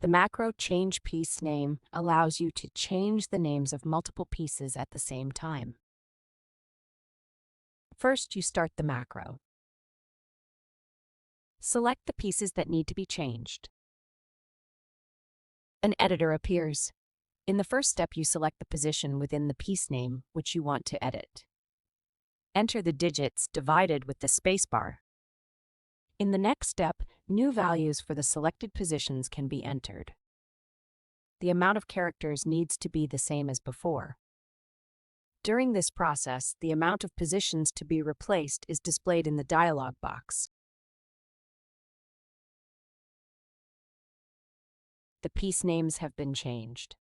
The macro change piece name allows you to change the names of multiple pieces at the same time. First, you start the macro. Select the pieces that need to be changed. An editor appears. In the first step, you select the position within the piece name which you want to edit. Enter the digits divided with the spacebar. In the next step, new values for the selected positions can be entered. The amount of characters needs to be the same as before. During this process, the amount of positions to be replaced is displayed in the dialog box. The piece names have been changed.